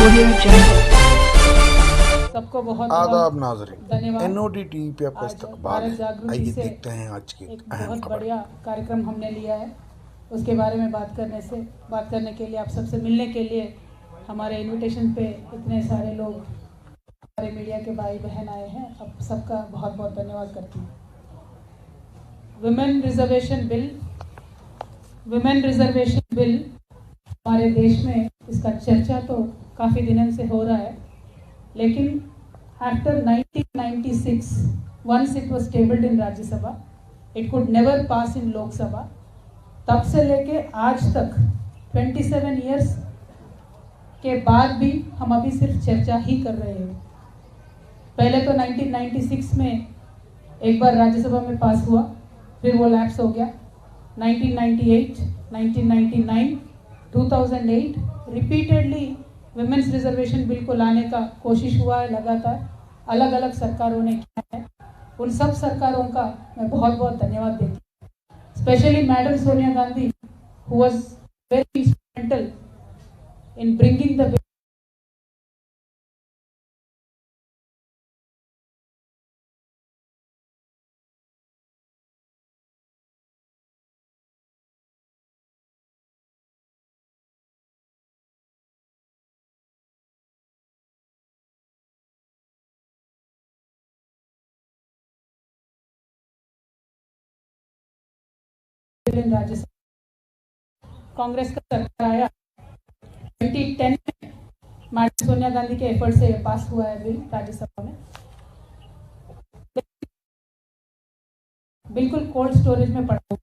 Audio Jungle. सबको बहुत आदाब बहुत नाजरीन, धन्यवाद। एनओडी टीवी पे आपका आज इस्तकबाल भारत है। जागृति आइए से देखते हैं आज की एक अहम बहुत खबर। बढ़िया कार्यक्रम हमने लिया है, उसके बारे में बात करने के लिए, आप सबसे मिलने के लिए हमारे इनविटेशन पे इतने सारे लोग, हमारे मीडिया के भाई बहन आए हैं। अब सबका बहुत बहुत धन्यवाद करती हूँ। विमेन रिजर्वेशन बिल हमारे देश में इसका चर्चा तो काफ़ी दिनों से हो रहा है, लेकिन after 1996 once it was tabled in Rajya Sabha, it could never pass in Lok Sabha। तब से लेके आज तक 27 years के बाद भी हम अभी सिर्फ चर्चा ही कर रहे हैं। पहले तो 1996 में एक बार राज्यसभा में पास हुआ, फिर वो लैप्स हो गया। 1998, 1999, 2008 रिपीटेडली विमेंस रिजर्वेशन बिल को लाने का कोशिश हुआ है, लगातार अलग अलग सरकारों ने किया है। उन सब सरकारों का मैं बहुत बहुत धन्यवाद देती हूँ, specially madam Sonia Gandhi who was very instrumental in bringing the bill in Rajya Sabha. Congress का सरकार आया 2010 में, मैडम सोनिया गांधी के एफर्ट से पास हुआ है बिल राज्यसभा में। बिल्कुल कोल्ड स्टोरेज में पड़ा हुआ।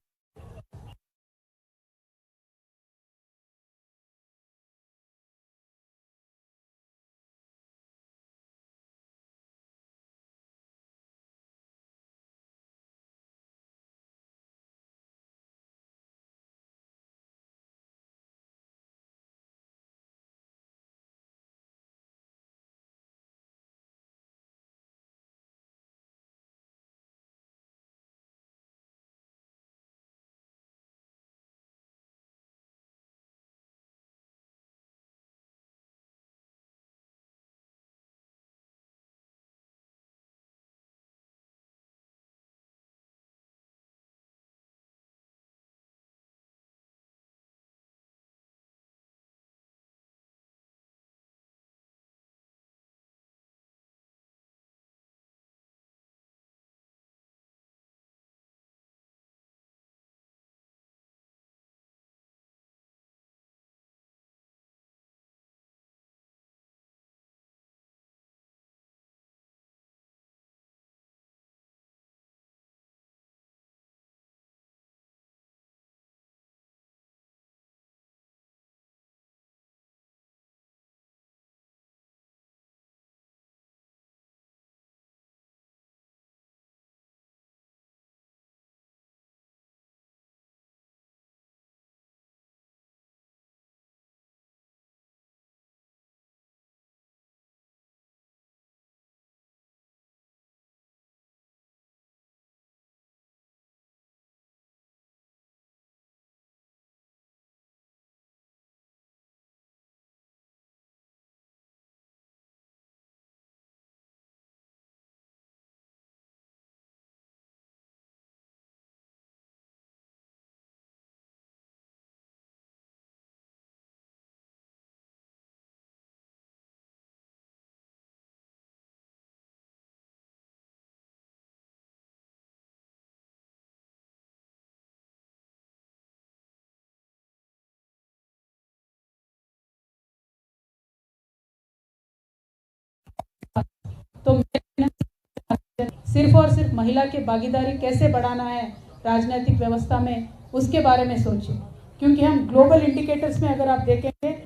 तो सिर्फ और सिर्फ महिला की भागीदारी कैसे बढ़ाना है राजनीतिक व्यवस्था में, उसके बारे में सोचिए। क्योंकि हम ग्लोबल इंडिकेटर्स में अगर आप देखेंगे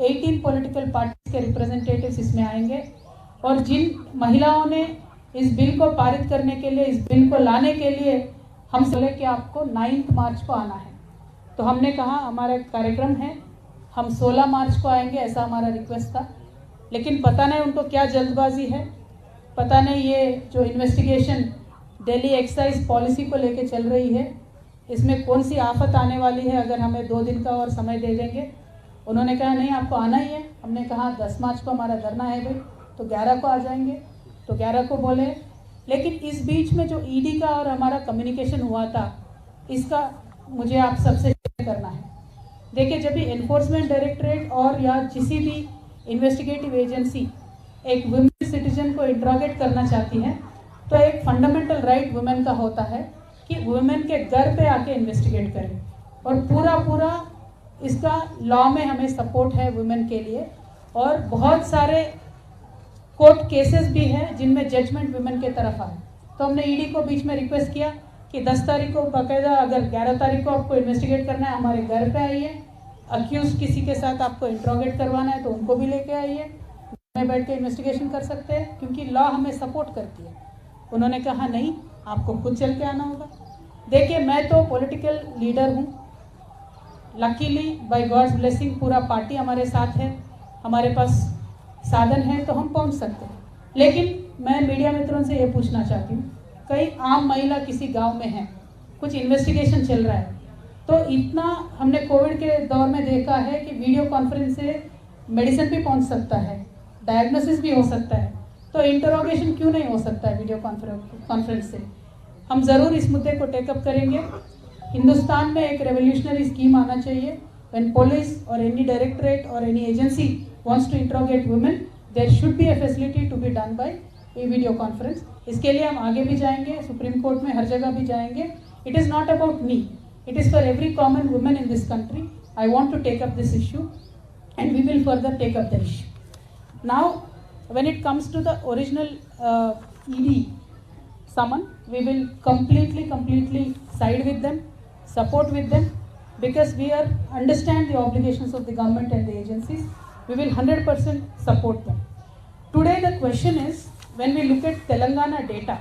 18 पॉलिटिकल पार्टीज के रिप्रेजेंटेटिव्स इसमें आएंगे और जिन महिलाओं ने इस बिल को पारित करने के लिए, इस बिल को लाने के लिए हम बोले कि आपको 9 मार्च को आना है। तो हमने कहा हमारा कार्यक्रम है, हम 16 मार्च को आएंगे, ऐसा हमारा रिक्वेस्ट था। लेकिन पता नहीं उनको क्या जल्दबाजी है, पता नहीं ये जो इन्वेस्टिगेशन दिल्ली एक्साइज पॉलिसी को लेके चल रही है, इसमें कौन सी आफत आने वाली है अगर हमें 2 दिन का और समय दे देंगे। उन्होंने कहा नहीं आपको आना ही है। हमने कहा 10 मार्च को हमारा धरना है भाई, तो 11 को आ जाएंगे। तो 11 को बोले। लेकिन इस बीच में जो ईडी का और हमारा कम्युनिकेशन हुआ था, इसका मुझे आप सबसे शेयर करना है। देखिए, जब भी एनफोर्समेंट डायरेक्टरेट और या किसी भी इन्वेस्टिगेटिव एजेंसी एक वुमेन सिटीजन को इंट्रोगेट करना चाहती है, तो एक फंडामेंटल राइट वुमेन का होता है कि वुमेन के घर पे आके इन्वेस्टिगेट करें। और पूरा इसका लॉ में हमें सपोर्ट है वुमेन के लिए। और बहुत सारे कोर्ट केसेस भी हैं जिनमें जजमेंट वुमेन के तरफ आए। तो हमने ईडी को बीच में रिक्वेस्ट किया कि 10 तारीख को बाकायदा, अगर 11 तारीख को आपको इन्वेस्टिगेट करना है हमारे घर पे आइए, अक्यूज किसी के साथ आपको इंट्रोगेट करवाना है तो उनको भी लेके आइए, घर में बैठ के इन्वेस्टिगेशन कर सकते हैं क्योंकि लॉ हमें सपोर्ट करती है। उन्होंने कहा नहीं, आपको खुद चल के आना होगा। देखिए, मैं तो पॉलिटिकल लीडर हूँ, लकीली बाय गॉड्स ब्लेसिंग पूरा पार्टी हमारे साथ है, हमारे पास साधन है तो हम पहुंच सकते हैं। लेकिन मैं मीडिया मित्रों से ये पूछना चाहती हूँ, कई आम महिला किसी गांव में है, कुछ इन्वेस्टिगेशन चल रहा है, तो इतना हमने कोविड के दौर में देखा है कि वीडियो कॉन्फ्रेंस से मेडिसिन भी पहुंच सकता है, डायग्नोसिस भी हो सकता है, तो इंटरोगेशन क्यों नहीं हो सकता है वीडियो कॉन्फ्रेंस से। हम ज़रूर इस मुद्दे को टेकअप करेंगे। हिंदुस्तान में एक रेवोल्यूशनरी स्कीम आना चाहिए। व्हेन पुलिस और एनी डायरेक्टरेट और any agency wants to interrogate women, there should be a facility to be done by a video conference. इसके लिए हम आगे भी जाएंगे, सुप्रीम कोर्ट में हर जगह भी जाएंगे। It is not about me, it is for every common woman in this country. I want to take up this issue and we will further take up the issue. Now, when it comes to the original ED summon, we will completely side with them, support with them, because we understand the obligations of the government and the agencies. We will 100% support them. Today the question is, when we look at Telangana data,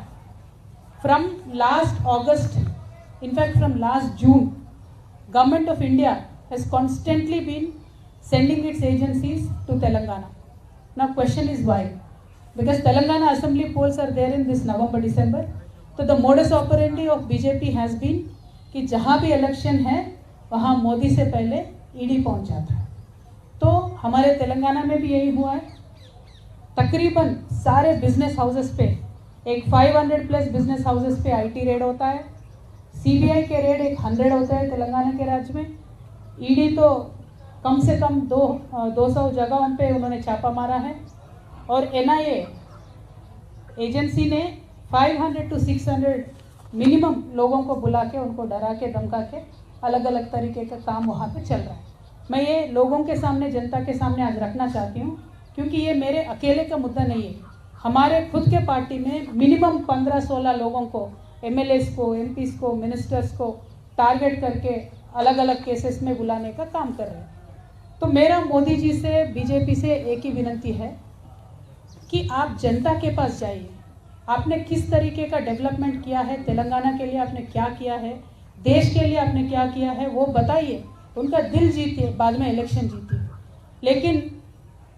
from last August, in fact from last June, Government of India has constantly been sending its agencies to Telangana. Now question is why? Because Telangana assembly polls are there in this November, December. So the modus operandi of BJP has been कि जहाँ भी election है वहाँ मोदी से पहले ED पहुँच जाता है। तो हमारे तेलंगाना में भी यही हुआ है। तकरीबन सारे बिजनेस हाउसेस पे, एक 500 प्लस बिजनेस हाउसेस पे आईटी रेड होता है। सीबीआई के रेड एक 100 होते हैं तेलंगाना के राज्य में। ईडी तो कम से कम 200 जगहों पे उन्होंने छापा मारा है। और एनआईए एजेंसी ने 500 to 600 मिनिमम लोगों को बुला के, उनको डरा के, धमका के अलग अलग तरीके का काम वहाँ पे चल रहा है। मैं ये लोगों के सामने, जनता के सामने आज रखना चाहती हूँ क्योंकि ये मेरे अकेले का मुद्दा नहीं है। हमारे खुद के पार्टी में मिनिमम 15-16 लोगों को, एमएलएस को, एमपीस को, मिनिस्टर्स को टारगेट करके अलग अलग केसेस में बुलाने का काम कर रहे हैं। तो मेरा मोदी जी से, बीजेपी से एक ही विनती है कि आप जनता के पास जाइए। आपने किस तरीके का डेवलपमेंट किया है, तेलंगाना के लिए आपने क्या किया है, देश के लिए आपने क्या किया है, वो बताइए। उनका दिल जीतिए, बाद में इलेक्शन जीतिए। लेकिन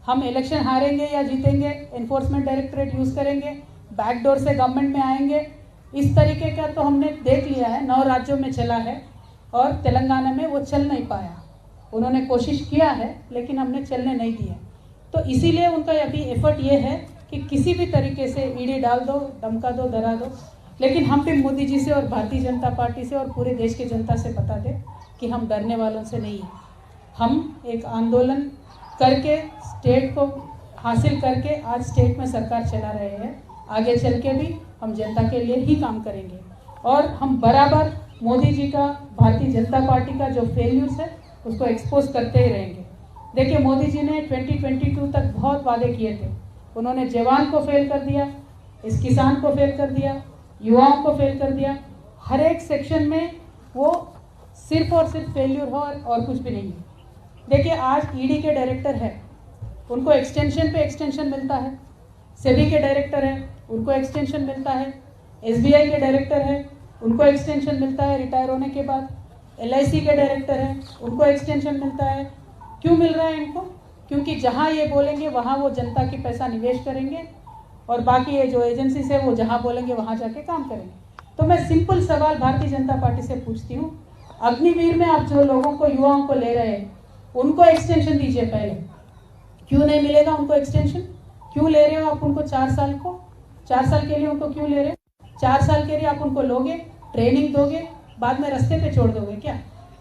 हम इलेक्शन हारेंगे या जीतेंगे, एनफोर्समेंट डायरेक्टरेट यूज़ करेंगे, बैकडोर से गवर्नमेंट में आएंगे, इस तरीके का तो हमने देख लिया है। 9 राज्यों में चला है और तेलंगाना में वो चल नहीं पाया। उन्होंने कोशिश किया है लेकिन हमने चलने नहीं दिया। तो इसीलिए उनका अभी एफर्ट ये है कि किसी भी तरीके से ईडी डाल दो, धमका दो, डरा दो। लेकिन हम भी मोदी जी से और भारतीय जनता पार्टी से और पूरे देश की जनता से बता दें कि हम डरने वालों से नहीं हैं। हम एक आंदोलन करके, स्टेट को हासिल करके आज स्टेट में सरकार चला रहे हैं। आगे चल के भी हम जनता के लिए ही काम करेंगे और हम बराबर मोदी जी का, भारतीय जनता पार्टी का जो फेल्यूर्स है उसको एक्सपोज करते ही रहेंगे। देखिए, मोदी जी ने 2022 तक बहुत वादे किए थे। उन्होंने जवान को फेल कर दिया, इस किसान को फेल कर दिया, युवाओं को फेल कर दिया। हर एक सेक्शन में वो सिर्फ और सिर्फ फेल्यूर हो और कुछ भी नहीं है। देखिए आज ईडी के डायरेक्टर है, उनको एक्सटेंशन पे एक्सटेंशन मिलता है, सेबी के डायरेक्टर है, उनको एक्सटेंशन मिलता है, एसबीआई के डायरेक्टर है, उनको एक्सटेंशन मिलता है रिटायर होने के बाद, एलआईसी के डायरेक्टर है, उनको एक्सटेंशन मिलता है। क्यों मिल रहा है इनको? क्योंकि जहाँ ये बोलेंगे वहाँ वो जनता की पैसा निवेश करेंगे और बाकी ये जो एजेंसीज है वो जहाँ बोलेंगे वहाँ जाके काम करेंगे। तो मैं सिंपल सवाल भारतीय जनता पार्टी से पूछती हूँ, अग्निवीर में आप जो लोगों को, युवाओं को ले रहे हैं, उनको एक्सटेंशन दीजिए पहले। क्यों नहीं मिलेगा उनको एक्सटेंशन? क्यों ले रहे हो आप उनको 4 साल को? 4 साल के लिए उनको क्यों ले रहे हो? 4 साल के लिए आप उनको लोगे, ट्रेनिंग दोगे, बाद में रास्ते पे छोड़ दोगे क्या?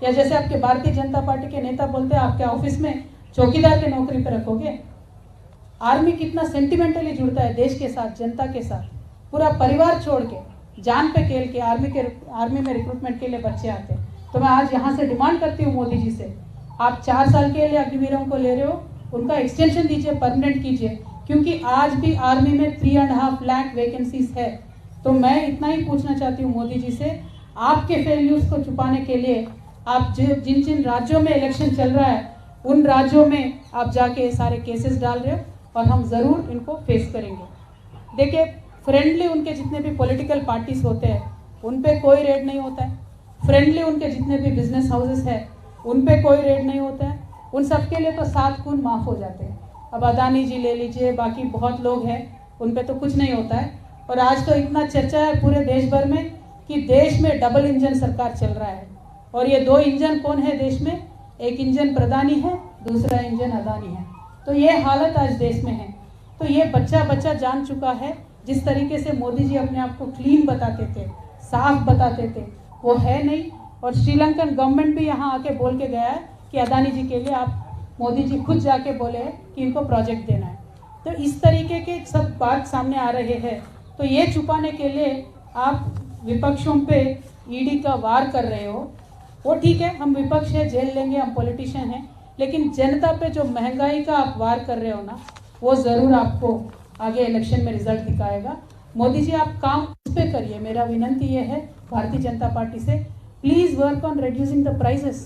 या जैसे आपके भारतीय जनता पार्टी के नेता बोलते हैं आपके ऑफिस में चौकीदार के नौकरी पे रखोगे? आर्मी कितना सेंटिमेंटली जुड़ता है देश के साथ, जनता के साथ, पूरा परिवार छोड़ के, जान पे खेल के आर्मी में रिक्रूटमेंट के लिए बच्चे आते हैं। तो मैं आज यहाँ से डिमांड करती हूँ मोदी जी से, आप 4 साल के लिए अग्निवीरों को ले रहे हो, उनका एक्सटेंशन दीजिए, परमानेंट कीजिए, क्योंकि आज भी आर्मी में 3.5 लाख वैकेंसीज है। तो मैं इतना ही पूछना चाहती हूँ मोदी जी से, आपके फेल्यूर्स को छुपाने के लिए आप जिन जिन राज्यों में इलेक्शन चल रहा है उन राज्यों में आप जाके सारे केसेस डाल रहे हो और हम ज़रूर इनको फेस करेंगे। देखिए फ्रेंडली उनके जितने भी पॉलिटिकल पार्टीज होते हैं उन पे कोई रेड नहीं होता है, फ्रेंडली उनके जितने भी बिजनेस हाउसेस है उन पे कोई रेड नहीं होता है, उन सब के लिए तो 7 खून माफ़ हो जाते हैं। अब अदानी जी ले लीजिए, बाकी बहुत लोग हैं, उन पे तो कुछ नहीं होता है। और आज तो इतना चर्चा है पूरे देश भर में कि देश में डबल इंजन सरकार चल रहा है, और ये 2 इंजन कौन है देश में? एक इंजन प्रधानी है, दूसरा इंजन अदानी है। तो ये हालत आज देश में है। तो ये बच्चा जान चुका है, जिस तरीके से मोदी जी अपने आप को क्लीन बताते थे, साफ बताते थे, वो है नहीं। और श्रीलंकन गवर्नमेंट भी यहाँ आके बोल के गया है कि अदानी जी के लिए आप, मोदी जी खुद जाके बोले हैं कि इनको प्रोजेक्ट देना है। तो इस तरीके के सब बात सामने आ रहे हैं। तो ये छुपाने के लिए आप विपक्षों पे ईडी का वार कर रहे हो, वो ठीक है, हम विपक्ष है, जेल लेंगे, हम पॉलिटिशियन हैं, लेकिन जनता पे जो महंगाई का आप वार कर रहे हो ना, वो ज़रूर आपको आगे इलेक्शन में रिजल्ट दिखाएगा। मोदी जी आप काम उस पर करिए। मेरा विनंती ये है भारतीय जनता पार्टी से, please work on reducing the prices,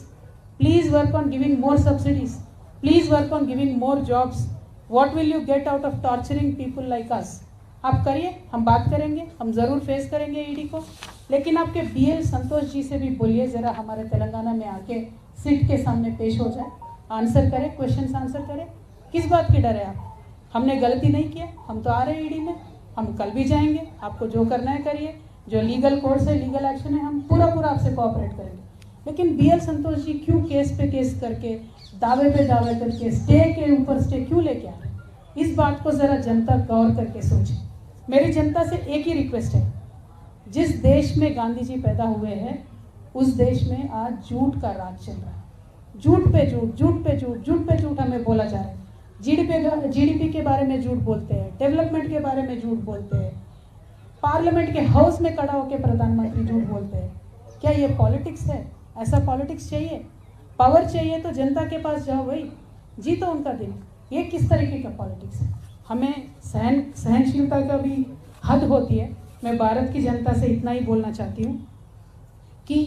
please work on giving more subsidies, please work on giving more jobs. What will you get out of torturing people like us? आप करिए, हम बात करेंगे, हम ज़रूर फेस करेंगे ईडी को। लेकिन आपके BL संतोष जी से भी बोलिए ज़रा हमारे तेलंगाना में आके सीट के सामने पेश हो जाए, आंसर करें, क्वेश्चन आंसर करें। किस बात की डर है आप? हमने गलती नहीं किया, हम तो आ रहे हैं ईडी में, हम कल भी जाएंगे, आपको जो करना है करिए, जो लीगल कोर्स है, लीगल एक्शन है, हम पूरा आपसे कोऑपरेट करेंगे। लेकिन BL संतोष जी क्यों केस पे केस करके, दावे पे दावे करके, स्टे के ऊपर स्टे क्यों लेके आ रहे हैं? इस बात को ज़रा जनता गौर करके सोचे। मेरी जनता से एक ही रिक्वेस्ट है, जिस देश में गांधी जी पैदा हुए हैं उस देश में आज झूठ का राज चल रहा है। झूठ पे झूठ, झूठ पे झूठ, झूठ पे झूठ हमें बोला जा रहा है। जीडीपी के बारे में झूठ बोलते हैं, डेवलपमेंट के बारे में झूठ बोलते हैं, पार्लियामेंट के हाउस में खड़ा होकर प्रधानमंत्री झूठ बोलते हैं। क्या ये पॉलिटिक्स है? ऐसा पॉलिटिक्स चाहिए? पावर चाहिए तो जनता के पास जाओ भाई, जीतो उनका दिल। ये किस तरीके का पॉलिटिक्स है? हमें सहनशीलता का भी हद होती है। मैं भारत की जनता से इतना ही बोलना चाहती हूँ कि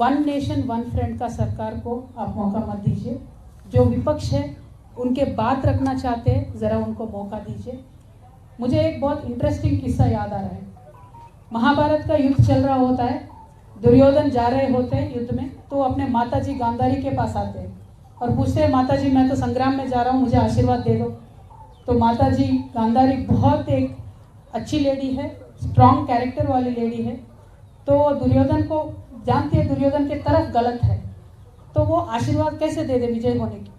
1 नेशन 1 फ्रेंड का सरकार को आप मौका मत दीजिए। जो विपक्ष है उनके बात रखना चाहते हैं, ज़रा उनको मौका दीजिए। मुझे एक बहुत इंटरेस्टिंग किस्सा याद आ रहा है। महाभारत का युद्ध चल रहा होता है, दुर्योधन जा रहे होते हैं युद्ध में, तो अपने माता जी गांधारी के पास आते हैं और पूछते हैं, माता जी मैं तो संग्राम में जा रहा हूँ, मुझे आशीर्वाद दे दो। तो माता जी गांधारी बहुत एक अच्छी लेडी है, स्ट्रॉन्ग कैरेक्टर वाली लेडी है। तो दुर्योधन को जानती है दुर्योधन के तरफ गलत है, तो वो आशीर्वाद कैसे दे दे विजय होने की?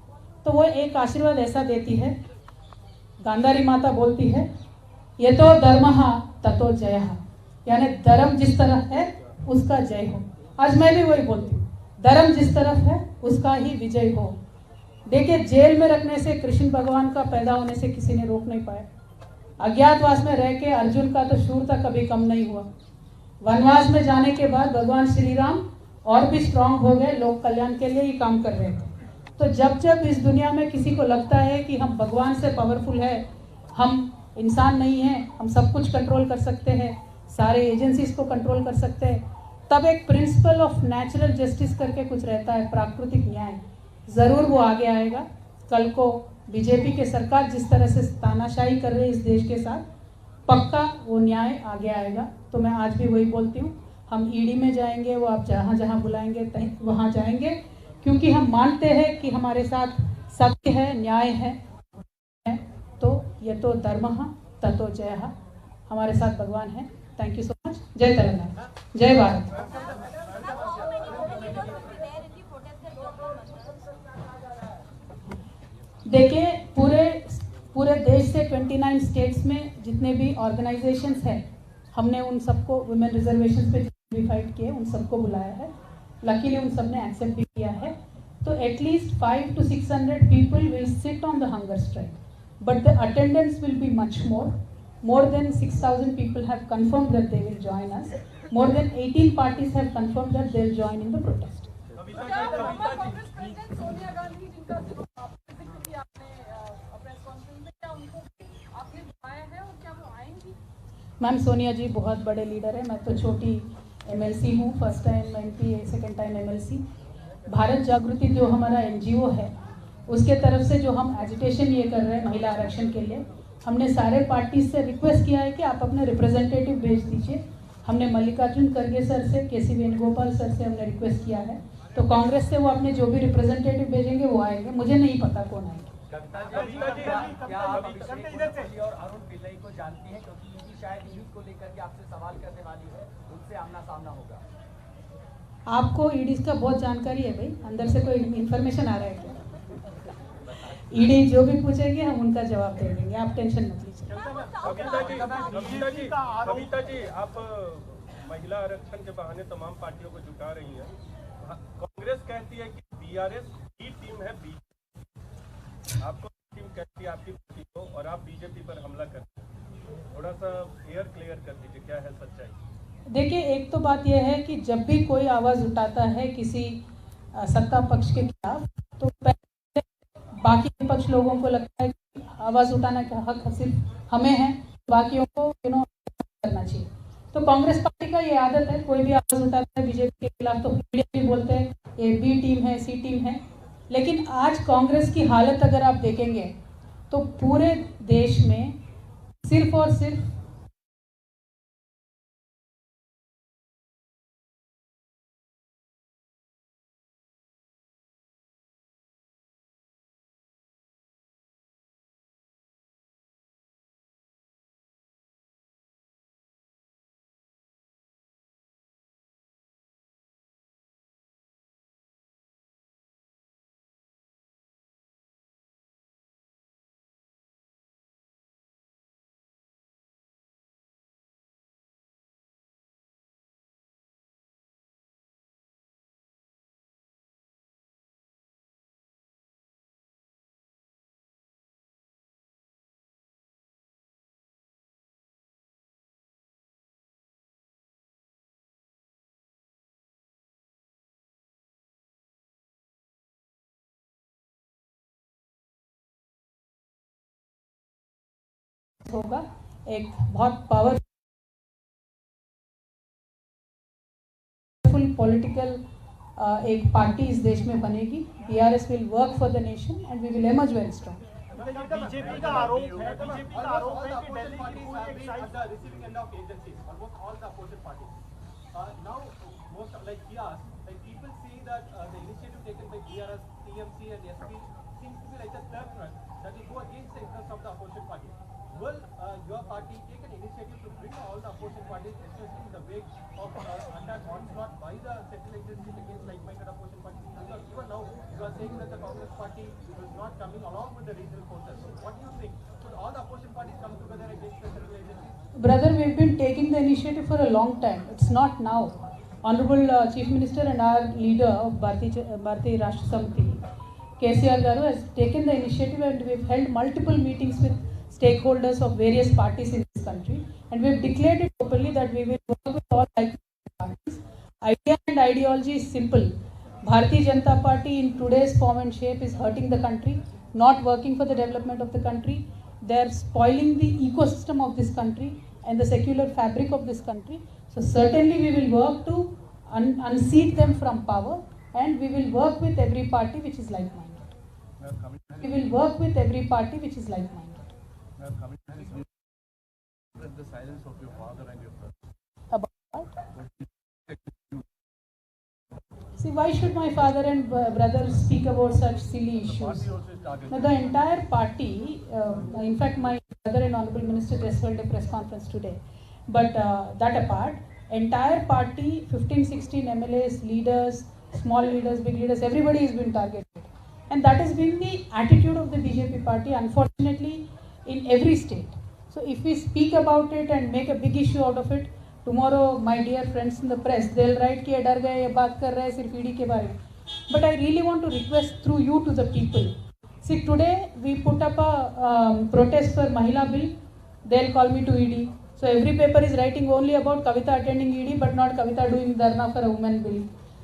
तो वो एक आशीर्वाद ऐसा देती है, गांधारी माता बोलती है, ये तो धर्मः ततो जयः, यानी धर्म जिस तरफ है उसका जय हो। आज मैं भी वही बोलती हूँ, धर्म जिस तरफ है उसका ही विजय हो। देखिए जेल में रखने से कृष्ण भगवान का पैदा होने से किसी ने रोक नहीं पाया। अज्ञातवास में रह के अर्जुन का तो शूरता कभी कम नहीं हुआ। वनवास में जाने के बाद भगवान श्री राम और भी स्ट्रांग हो गए, लोक कल्याण के लिए ही काम कर रहे थे। तो जब जब इस दुनिया में किसी को लगता है कि हम भगवान से पावरफुल है, हम इंसान नहीं हैं, हम सब कुछ कंट्रोल कर सकते हैं, सारे एजेंसीज को कंट्रोल कर सकते हैं, तब एक प्रिंसिपल ऑफ नेचुरल जस्टिस करके कुछ रहता है, प्राकृतिक न्याय। ज़रूर वो आगे आएगा। कल को बीजेपी के सरकार जिस तरह से तानाशाही कर रही है इस देश के साथ, पक्का वो न्याय आगे आएगा। तो मैं आज भी वही बोलती हूँ, हम ईडी में जाएंगे, वो आप जहाँ जहाँ बुलाएंगे वहाँ जाएंगे, क्योंकि हम मानते हैं कि हमारे साथ सत्य है, न्याय है। तो ये तो धर्मः ततो जयः, हमारे साथ भगवान है। Thank you so much. जय तेलंगाना, जय भारत। देखिए, पूरे देश से 29 स्टेट्स में जितने भी ऑर्गेनाइजेशंस हैं, हमने उन सबको वुमेन रिजर्वेशन पे भी फाइट किए, उन सबको बुलाया है। लकीली उन सब ने एक्सेप्ट भी किया है। तो at least 500 to 600 people will sit on the hunger strike, but the attendance will be much more. More than 6,000 people have confirmed that they will join us. More than 18 parties have confirmed that they will join in the protest. Ma'am, Sonia ji बहुत बड़े leader है। मैं तो छोटी MLC हूँ, first time MP, second time MLC। Bharat Jagruthi जो हमारा NGO है, उसके तरफ से जो हम एजिटेशन ये कर रहे हैं महिला आरक्षण के लिए, हमने सारे पार्टी से रिक्वेस्ट किया है कि आप अपने रिप्रेजेंटेटिव भेज दीजिए। हमने मल्लिकार्जुन खड़गे सर से, KC वेणुगोपाल सर से हमने रिक्वेस्ट किया है। तो कांग्रेस से वो अपने जो भी रिप्रेजेंटेटिव भेजेंगे वो आएंगे, मुझे नहीं पता कौन आएंगे। क्या आप और अरुण पिल्लई को जानती हैं, क्योंकि ईडी शायद ईडी को लेकर के आपसे सवाल करने वाली है, उनसे आमना सामना होगा। आपको ईडी का बहुत जानकारी है भाई, अंदर से कोई इन्फॉर्मेशन आ रहा है क्या? ईडी जो भी पूछेंगे हम उनका जवाब दे देंगे, आप टेंशन मत लीजिए। कविता जी, आप महिला आरक्षण के बहाने तमाम पार्टियों को जुटा रही हैं। कांग्रेस कहती है कि BRS की टीम है, आपको टीम कहती है आपकी पार्टी को, और आप बीजेपी पर हमला करते हैं। थोड़ा सा क्लियर कर दीजिए, क्या है सच्चाई? देखिए, एक तो बात यह है कि जब भी कोई आवाज़ उठाता है किसी सत्ता पक्ष के खिलाफ, तो पहले बाकी पक्ष लोगों को लगता है कि आवाज़ उठाने का हक सिर्फ हमें है, बाकियों को करना चाहिए। तो कांग्रेस पार्टी का ये आदत है, कोई भी आवाज़ उठाता है बीजेपी के खिलाफ तो मीडिया भी बोलते हैं ये B टीम है, C टीम है। लेकिन आज कांग्रेस की हालत अगर आप देखेंगे तो पूरे देश में सिर्फ और सिर्फ होगा, एक बहुत पावरफुल पॉलिटिकल एक पार्टी इस देश में बनेगी। BRS will work for the nation and we will emerge very strong. BJP का आरोप है कि दिल्ली की पूरी excise receiving end of agencies almost all the opposition parties. Now most like kiosks, like people see that the initiative taken by BRS, TMC and SP seems to be like a third front that will go against the interests of the opposition party. Will your party take an initiative to bring all the opposition parties, especially in the wake of attack onslaught by the central agencies against like-minded opposition parties? Because even now you are saying that the Congress party is not coming along with the regional forces. So what do you think? Should all the opposition parties come together against the central agencies? Brother, we've been taking the initiative for a long time. It's not now. Honorable Chief Minister and our leader of Bharatiya Rashtra Samiti, KCR Garu, has taken the initiative, and we've held multiple meetings with stakeholders of various parties in this country, and we've declared it openly that we will work with all parties. Idea and ideology is simple. Bharatiya Janata Party in today's form and shape is hurting the country, not working for the development of the country. They're spoiling the ecosystem of this country and the secular fabric of this country. So certainly we will work to unseat them from power, and we will work with every party which is like-minded. We will work with every party which is like-minded. The silence of your father and your brother. About what? See, why should my father and brother speak about such silly issues? Party also is targeted. Now, the entire party, in fact, my brother and Honorable Minister just held a press conference today. But that apart, entire party, 15-16 MLAs, leaders, small leaders, big leaders, everybody has been targeted. And that has been the attitude of the BJP party, unfortunately, in every state. So if we speak about it and make a big issue out of it, tomorrow my dear friends in the press, they'll write कि ये डर गए, ये बात कर रहे हैं सिर्फ ईडी के बारे में. But I really want to request through you to the people. See, today we put up a protest for Mahila bill. They'll call me to ED. So every paper is writing only about Kavita attending ED, but not Kavita doing dharna for a women bill.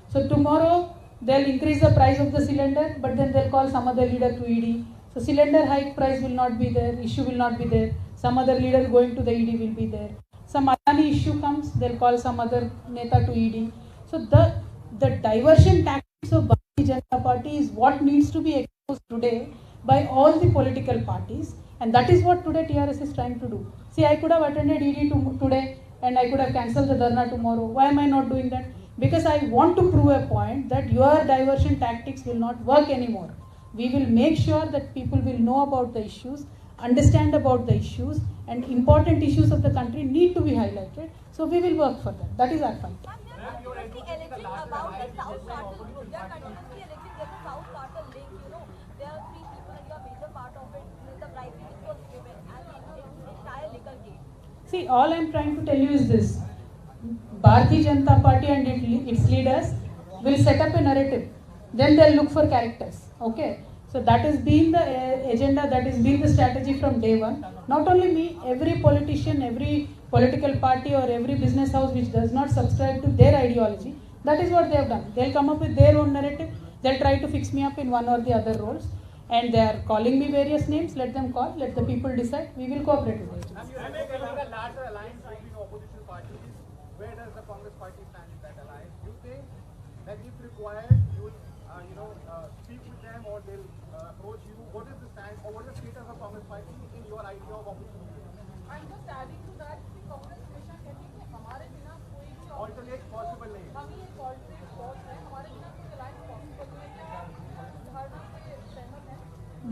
So tomorrow they'll increase the price of the cylinder, but then they'll call some other leader to ED. So cylinder hike price will not be there, issue will not be there. Some other leader going to the ED will be there. Some Adani issue comes, they'll call some other neta to ED. So the diversion tactics of Bharatiya Janata Party is what needs to be exposed today by all the political parties, and that is what today TRS is trying to do. See, I could have attended ED today and I could have cancelled the dharna tomorrow. Why am I not doing that? Because I want to prove a point that your diversion tactics will not work anymore. We will make sure that people will know about the issues, understand about the issues, and important issues of the country need to be highlighted. So we will work for that. That is our fight. Ma'am, you are continuously alleging about the South Cartel group. They are continuously alleging there's a South Cartel link. There are 3 people and you are major part of it. The bribery which was given and the entire legal case. See, all I am trying to tell you is this. Bharatiya Janata Party and its leaders will set up a narrative. Then they'll look for characters. Okay? So that has been the agenda, that has been the strategy from day one. Not only me, every politician, every political party or every business house which does not subscribe to their ideology, that is what they have done. They'll come up with their own narrative. They'll try to fix me up in one or the other roles. And they are calling me various names. Let them call. Let the people decide. We will cooperate with them. You have a larger alliance between opposition parties. Where does the Congress party stand in that alliance? You think that if required, you will, speak with them or they'll approach you? What is the stand or what is the status of Congress party in your idea of opposition? I'm just adding to that कि कांग्रेस हमेशा कहती है कि हमारे बिना कोई भी Alternate possible नहीं है. हम ही एक ऑल्टरनेट फोर्स है हमारे बिना कोई अलायंस पॉसिबल नहीं है धारणा से सहमत है.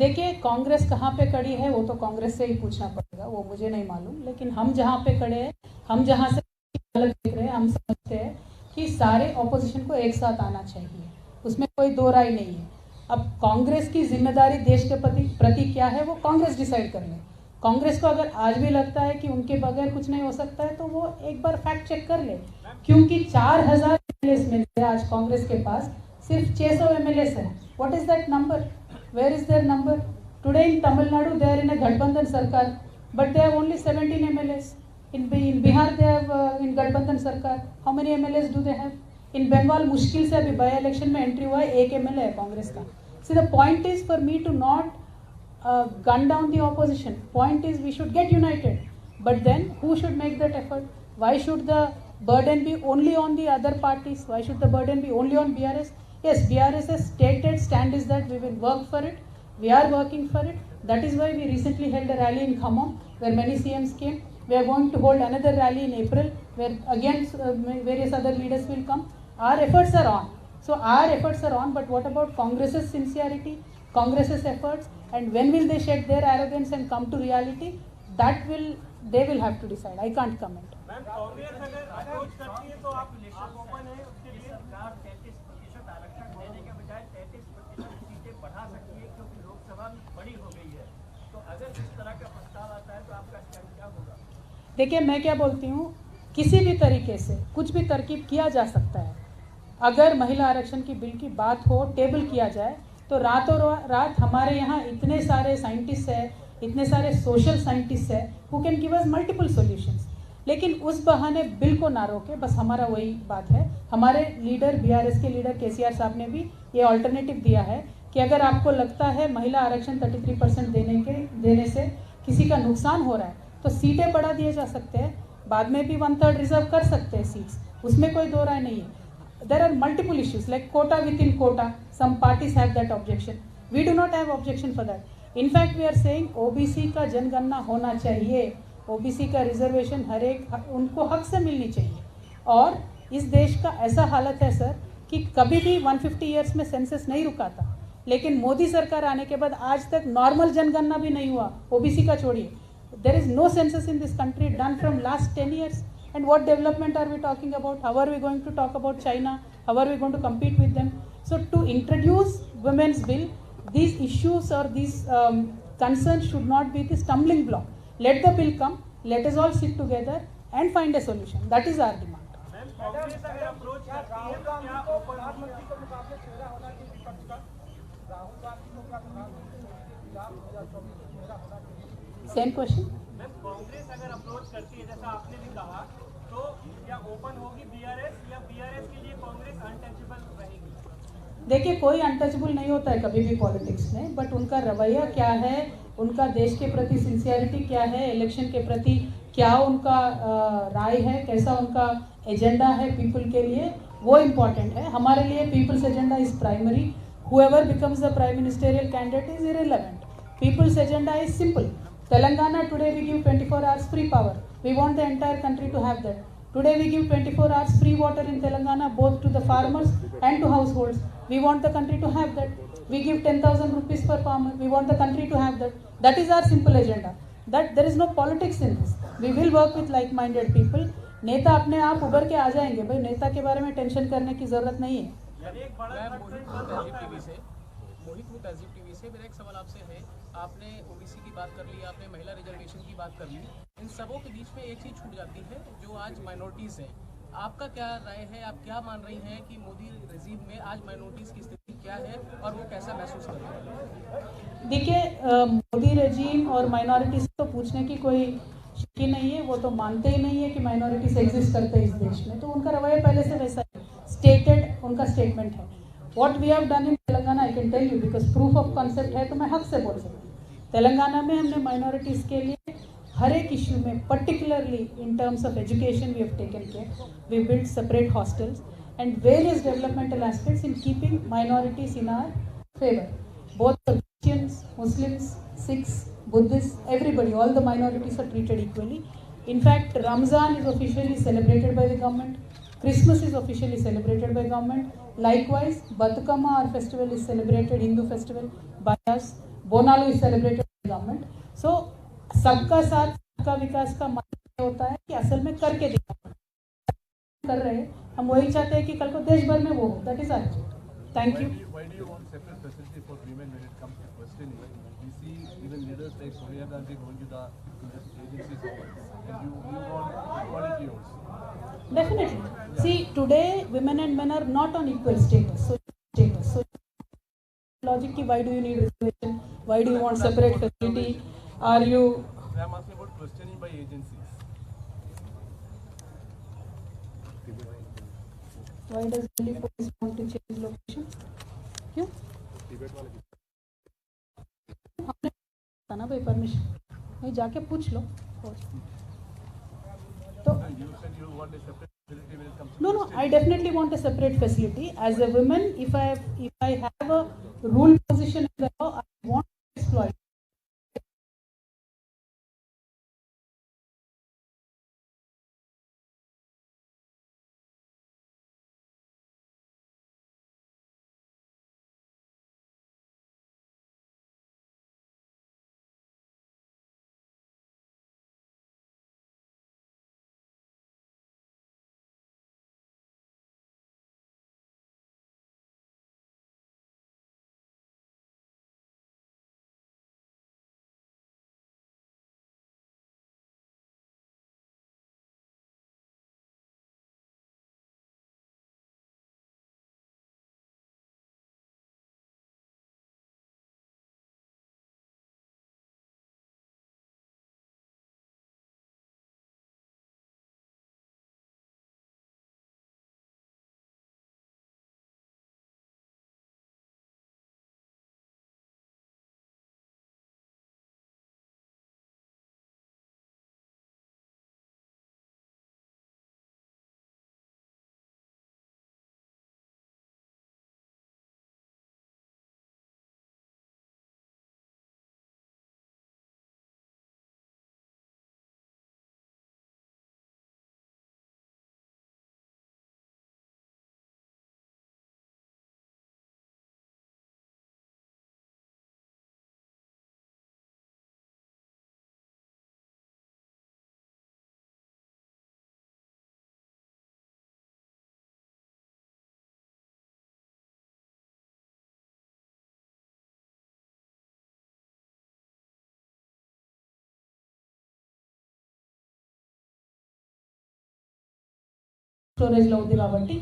देखिए, कांग्रेस कहाँ पे खड़ी है वो तो कांग्रेस से ही पूछना पड़ेगा, वो मुझे नहीं मालूम. लेकिन हम जहाँ पे खड़े हैं, हम जहाँ से अलग देख रहे हैं, हम समझते हैं कि सारे ऑपोजिशन को एक साथ आना चाहिए. उसमें कोई दो राय नहीं है. अब कांग्रेस की जिम्मेदारी देश के प्रति क्या है वो कांग्रेस डिसाइड कर ले. कांग्रेस को अगर आज भी लगता है कि उनके बगैर कुछ नहीं हो सकता है तो वो एक बार फैक्ट चेक कर ले. क्योंकि 4000 एमएलएस में से आज कांग्रेस के पास सिर्फ 600 एमएलएस है. What is that number? Where is their number? Today in Tamil Nadu they are in a गठबंधन सरकार, but they have only 17 MLAs. In Bihar they have in गठबंधन सरकार. How many MLAs do they have? In Bengal मुश्किल से अभी by election में entry हुआ है, 1 MLA है कांग्रेस का. See, the point is for me to not gun down the opposition. Point is we should get united. But then who should make that effort? Why should the burden be only on the other parties? Why should the burden be only on BRS? Yes, BRS's stated stand is that we will work for it. We are working for it. That is why we recently held a rally in Khammam where many CMs came. We are going to hold another rally in April where again various other leaders will come. Our efforts are on. So our efforts are on, but what about Congress's sincerity, Congress's efforts, and when will they shed their arrogance and come to reality? They will have to decide. I can't comment. Ma'am Congress अगर approach करती है तो आप open है उसके लिए. सरकार 33% आरक्षण देने के बजाय 33% सीटें बढ़ा सकती है क्योंकि लोकसभा बड़ी हो गई है. तो अगर इस तरह का प्रस्ताव आता है तो आपका स्टैंड क्या होगा? देखिए, मैं क्या बोलती हूँ, किसी भी तरीके से कुछ भी तरकीब किया जा सकता है. अगर महिला आरक्षण की बिल की बात हो, टेबल किया जाए तो रातों रात हमारे यहाँ इतने सारे साइंटिस्ट हैं, इतने सारे सोशल साइंटिस्ट हैं who can give us multiple solutions. लेकिन उस बहाने बिल को ना रोके, बस हमारा वही बात है. हमारे लीडर बीआरएस के लीडर केसीआर साहब ने भी ये ऑल्टरनेटिव दिया है कि अगर आपको लगता है महिला आरक्षण 33% देने से किसी का नुकसान हो रहा है तो सीटें बढ़ा दिए जा सकते हैं. बाद में भी 1/3 रिजर्व कर सकते हैं सीट्स. उसमें कोई दो राय नहीं है. there are multiple issues like quota within quota. Some parties have that objection. We do not have objection for that. In fact, we are saying OBC का जनगणना होना चाहिए, OBC का रिजर्वेशन हर एक उनको हक से मिलनी चाहिए. और इस देश का ऐसा हालत है सर कि कभी भी 150 ईयर्स में सेंसस नहीं रुका था, लेकिन मोदी सरकार आने के बाद आज तक नॉर्मल जनगणना भी नहीं हुआ, ओबीसी का छोड़िए. There is no census in this country done from last 10 years. And what development are we talking about? How are we going to talk about China? How are we going to compete with them? So to introduce women's bill, these issues or these concerns should not be the stumbling block. Let the bill come, let us all sit together and find a solution. That is our demand. Congress अगर approach करती है तो क्या प्रधानमंत्री के मुकाबले चेहरा होना चाहिए विपक्ष का? राहुल गांधी को क्या प्रधानमंत्री के खिलाफ 2024 में चेहरा होना चाहिए? Same question. मैम, कांग्रेस अगर अप्रोच करती है जैसा आपने भी कहा, तो क्या ओपन होगी बीआरएस या बीआरएस के लिए कांग्रेस अनटचेबल रहेगी? देखिए, कोई अनटचेबल नहीं होता है कभी भी पॉलिटिक्स में, बट उनका रवैया क्या है, उनका देश के प्रति सिंसियरिटी क्या है, इलेक्शन के प्रति क्या उनका राय है, कैसा उनका एजेंडा है पीपल के लिए, वो इम्पॉर्टेंट है. हमारे लिए people's agenda is primary. whoever becomes the prime ministerial candidate is irrelevant. People's agenda is simple. Telangana, today we give 24 hours free power. We want the entire country to have that. Today we give 24 hours free water in Telangana, both to the farmers and to households. We want the country to have that. We give 10,000 rupees per farmer. We want the country to have that. That is our simple agenda. That there is no politics in this. We will work with like-minded people. नेता अपने आप उभर के आ जाएंगे भाई, नेता के बारे में टेंशन करने की जरूरत नहीं है. मोहित तहजीब टीवी से मेरा एक सवाल आपसे है. आपने ओबीसी की बात कर ली, आपने महिला रिजर्वेशन की बात कर ली. इन सबों के बीच में एक चीज छूट जाती है जो आज माइनॉरिटीज है. आपका क्या राय है, आप क्या मान रही हैं कि मोदी रेजीम में आज माइनॉरिटीज की स्थिति क्या है और वो कैसा महसूस कर रहे हैं? देखिए, मोदी रेजीम और माइनॉरिटीज को पूछने की कोई शक ही नहीं है. वो तो मानते ही नहीं है कि माइनॉरिटीज एग्जिस्ट करते हैं इस देश में, तो उनका रवैया पहले से वैसा है. स्टेटेड उनका स्टेटमेंट है. What we have done in Telangana, I can tell you because proof of concept है, तो मैं हक से बोल सकती हूँ. तेलंगाना में हमने माइनॉरिटीज़ के लिए हर एक इश्यू में, particularly in terms of education, we have taken care. We built separate hostels and various developmental aspects in keeping minorities in our favor. Both Christians, Muslims, Sikhs, Buddhists, everybody, all the minorities are treated equally. In fact, Ramzan is officially celebrated by the government. Christmas is officially celebrated by government. Likewise, Batukama, our festival, is celebrated, Hindu festival, by us. Bonalu is celebrated by government. So, सबका साथ सबका विकास का मतलब होता है कि असल में करके दिखाना. कर रहे हैं, हम वही चाहते हैं कि कल को देश भर में वो हो. That is our job. Thank you. Why do you want separate facility for women when it comes to questioning? We see even leaders like Sonia Gandhi going to the agencies, and you want equality also. Definitely. See, today women and men are not on equal status. So logic ki, why do you need reservation? Why do you want separate facility? Are you? I'm asking about questioning by agencies. Why does Delhi police want to change location? क्यों? हमने था ना भाई permission. नहीं, जाके पूछ लो. तो And you said you want a separate facility when it comes to no, I definitely want a separate facility. As a woman, if I have a rule position in the law, I want to exploit. స్టోరేజ్లో ఉంది కాబట్టి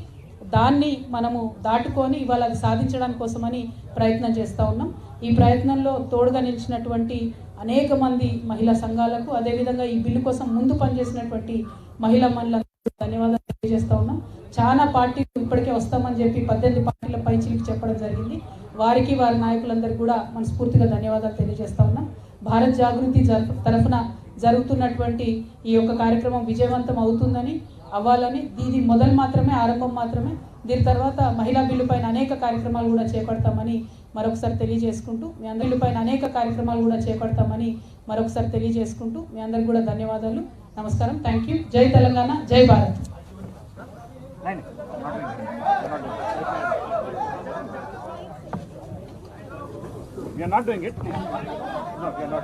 దాన్ని మనము దాటుకొని ఇవాళ అది సాధించడానికి కోసమని ప్రయత్నం చేస్తూ ఉన్నాం. ఈ ప్రయత్నంలో తోడుగా నిలిచినటువంటి అనేక మంది మహిళా సంఘాలకు, అదేవిధంగా ఈ బిల్లు కోసం ముందు పనిచేసినటువంటి మహిళా మనులందరికీ ధన్యవాదాలు తెలియజేస్తూ ఉన్నాం. చాలా పార్టీలు ఇప్పటికే వస్తామని చెప్పి 18 పార్టీల పైచిలికి చెప్పడం జరిగింది. వారికి వారి నాయకులందరికీ కూడా మనస్ఫూర్తిగా ధన్యవాదాలు తెలియజేస్తూ ఉన్నాం. భారత్ జాగృతి తరఫున జరుగుతున్నటువంటి ఈ యొక్క కార్యక్రమం విజయవంతం అవుతుందని, అవ్వాలని, ఇది మొదలు మాత్రమే, ఆరంభం మాత్రమే. దీని తర్వాత మహిళా బిల్లు పైన అనేక కార్యక్రమాలు కూడా చేపడతామని మరొకసారి తెలియజేసుకుంటూ మీ అందరికీ కూడా ధన్యవాదాలు. నమస్కారం. Thank you. జై తెలంగాణ, జై Bharat. We are not doing it. No, we are not.